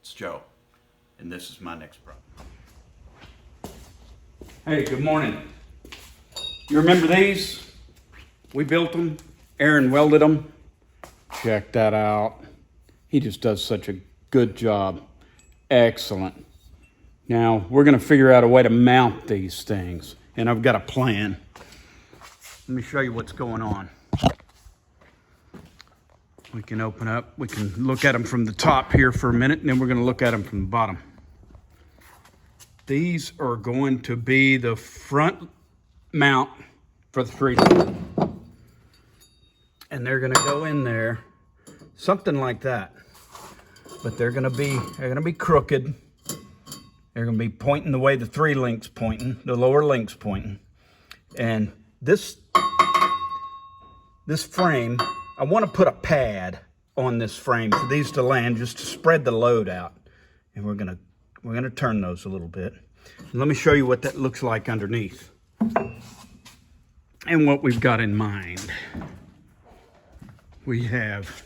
It's Joe, and this is my next problem. Hey, good morning. You remember these? We built them. Aaron welded them. Check that out. He just does such a good job. Excellent. Now, we're going to figure out a way to mount these things, and I've got a plan. Let me show you what's going on. We can open up. We can look at them from the top here for a minute, and then we're going to look at them from the bottom. These are going to be the front mount for the freezer. And they're going to go in there, something like that. But they're going to be crooked. They're going to be pointing the way the three link's pointing, the lower link's pointing. And this frame, I want to put a pad on this frame for these to land, just to spread the load out. And we're gonna turn those a little bit. And let me show you what that looks like underneath and what we've got in mind. We have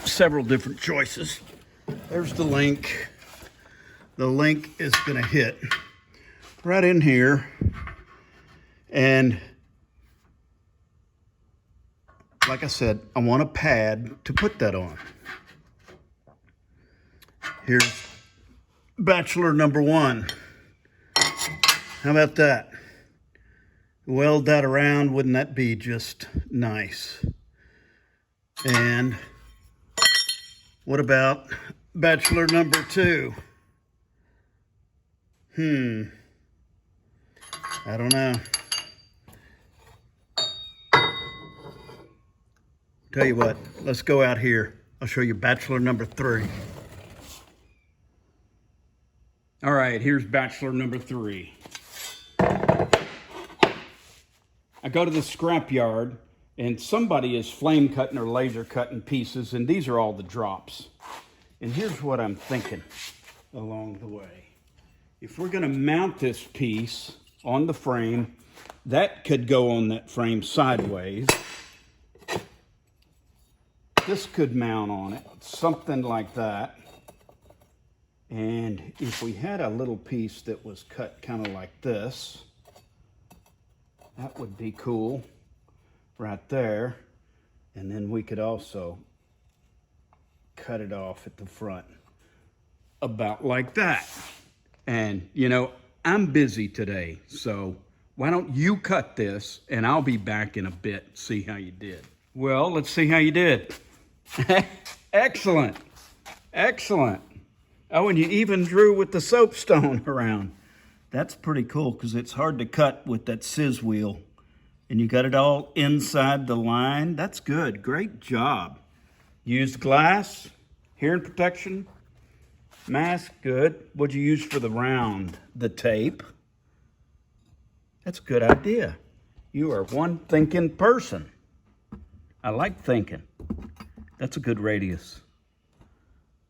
several different choices. There's the link. The link is gonna hit right in here, and like I said, I want a pad to put that on. Here's bachelor number one. How about that? Weld that around, wouldn't that be just nice? And what about bachelor number two? I don't know. Tell you what, let's go out here. I'll show you bachelor number three. All right, here's bachelor number three. I go to the scrap yard and somebody is flame cutting or laser cutting pieces, and these are all the drops. And here's what I'm thinking along the way. If we're gonna mount this piece on the frame, that could go on that frame sideways. This could mount on it, something like that. And if we had a little piece that was cut kind of like this, that would be cool right there. And then we could also cut it off at the front about like that. And you know, I'm busy today, so why don't you cut this and I'll be back in a bit, see how you did. Well, let's see how you did. Excellent. Excellent. Oh, and you even drew with the soapstone around. That's pretty cool because it's hard to cut with that scissor wheel. And you got it all inside the line. That's good. Great job. Used glass, hearing protection, mask, good. What'd you use for the round? The tape. That's a good idea. You are one thinking person. I like thinking. That's a good radius.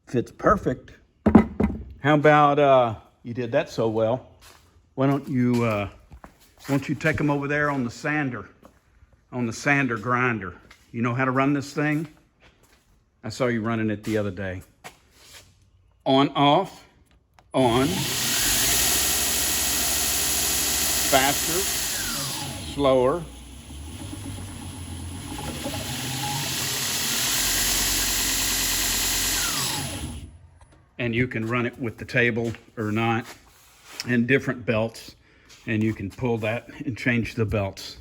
Fits perfect. How about, you did that so well. Why don't you take them over there on the sander grinder. You know how to run this thing? I saw you running it the other day. On, off, on, faster, slower. And you can run it with the table or not, and different belts, and you can pull that and change the belts.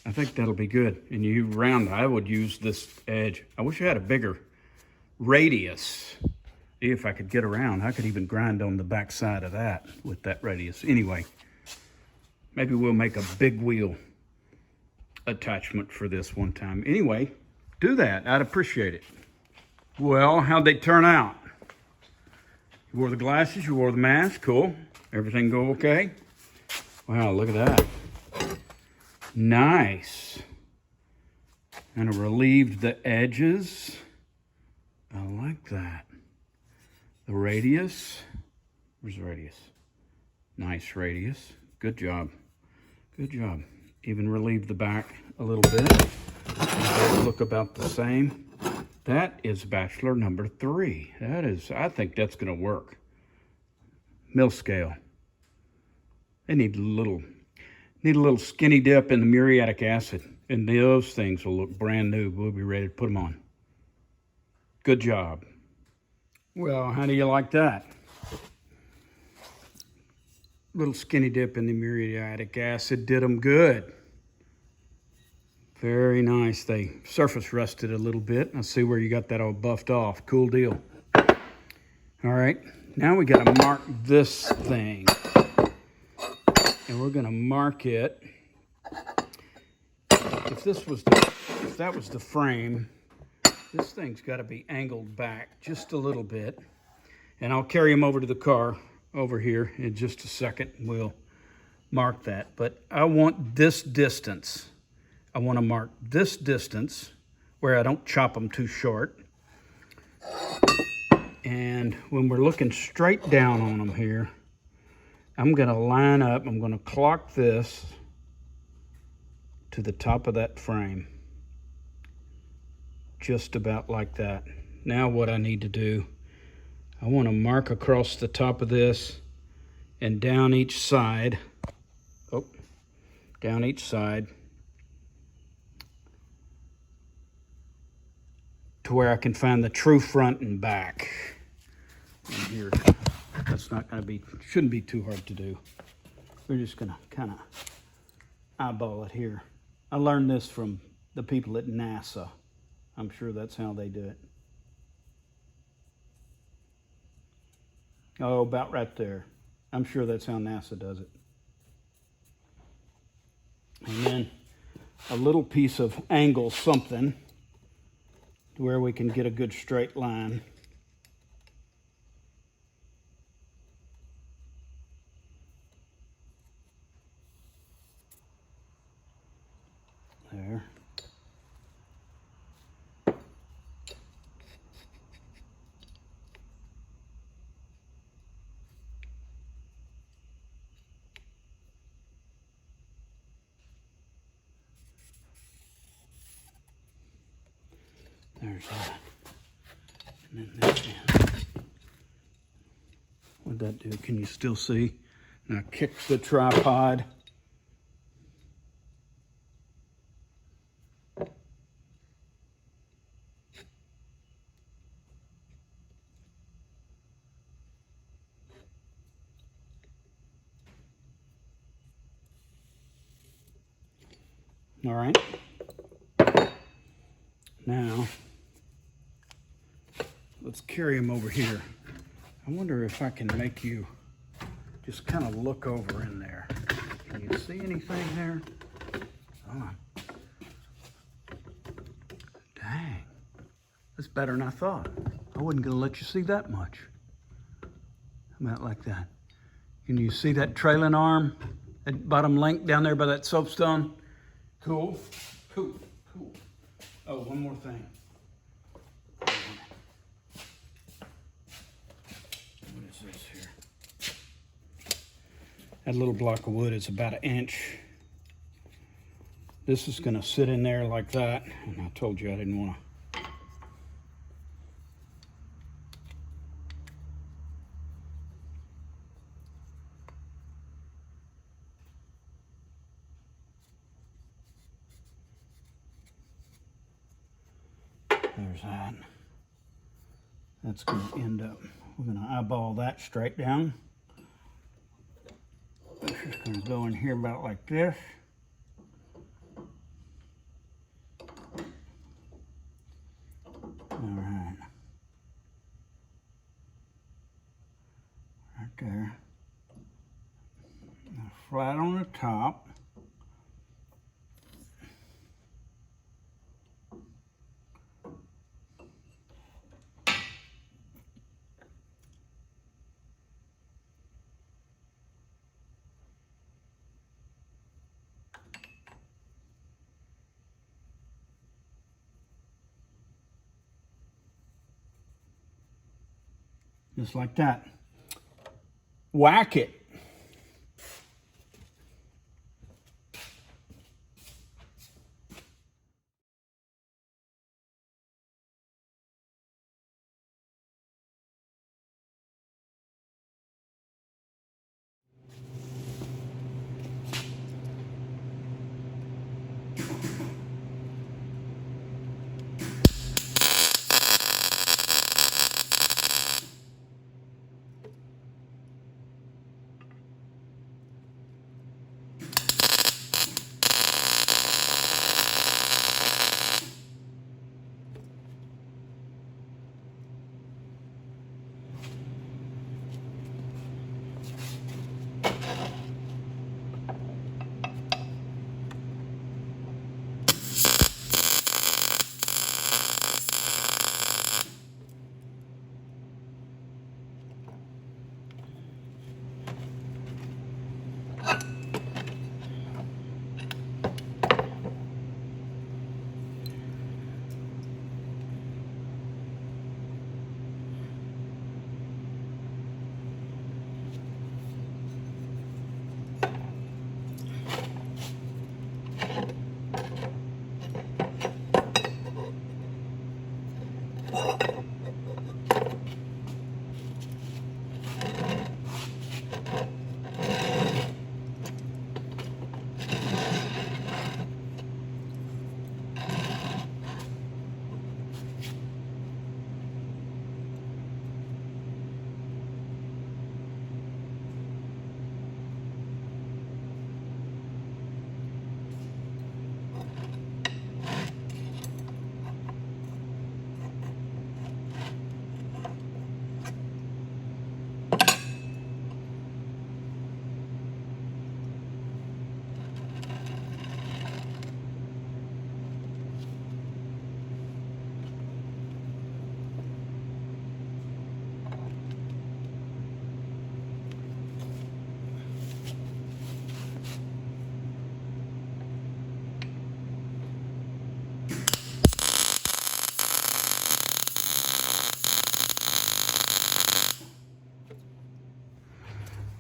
I think that'll be good. And you round, I would use this edge. I wish I had a bigger radius. If I could get around, I could even grind on the back side of that with that radius. Anyway, maybe we'll make a big wheel attachment for this one time. Anyway, do that, I'd appreciate it. Well, how'd they turn out? You wore the glasses, you wore the mask, cool. Everything go okay? Wow, look at that. Nice. And it relieved the edges. I like that. The radius, where's the radius? Nice radius, good job. Good job. Even relieved the back a little bit. Those look about the same. That is bachelor number 3. I think that's going to work. Mill scale. They need a little skinny dip in the muriatic acid, and those things will look brand new. We'll be ready to put them on. Good job. Well, how do you like that? Little skinny dip in the muriatic acid did them good. Very nice. They surface rusted a little bit. I see where you got that all buffed off. Cool deal. All right, now we got to mark this thing. And we're going to mark it. If that was the frame, this thing's got to be angled back just a little bit. And I'll carry him over to the car over here in just a second. We'll mark that. But I want this distance. I want to mark this distance where I don't chop them too short. And when we're looking straight down on them here, I'm going to line up, I'm going to clock this to the top of that frame. Just about like that. Now what I need to do, I want to mark across the top of this and down each side. Oh, down each side. To where I can find the true front and back. And here, that's not going to be, shouldn't be too hard to do. We're just going to kind of eyeball it here. I learned this from the people at NASA. I'm sure that's how they do it. Oh, about right there. I'm sure that's how NASA does it. And then a little piece of angle something where we can get a good straight line. There. There's that. And then this end. What'd that do? Can you still see? Now kick the tripod. All right. Now, let's carry him over here. I wonder if I can make you just kind of look over in there. Can you see anything there? Hold on. Dang. That's better than I thought. I wasn't going to let you see that much. About like that. Can you see that trailing arm? That bottom link down there by that soapstone? Cool. Cool. Cool. Oh, one more thing. What is this here? That little block of wood is about 1 inch. This is going to sit in there like that. And I told you I didn't want to. There's that. That's going to end up, we're going to eyeball that straight down. It's just going to go in here about like this. All right. Right there. Now flat on the top. Just like that. Whack it.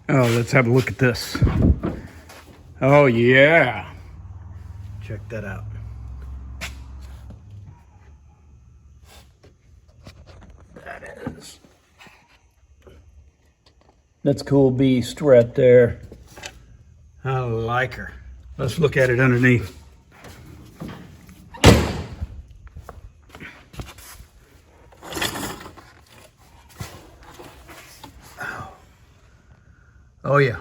Oh, let's have a look at this. Oh, yeah. Check that out. That is. That's a cool beast right there. I like her. Let's look at it underneath. Oh yeah.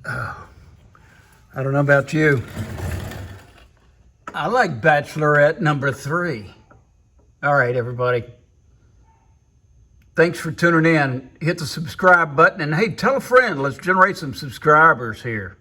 I don't know about you. I like Bachelorette number 3. All right, everybody. Thanks for tuning in. Hit the subscribe button, and hey, tell a friend. Let's generate some subscribers here.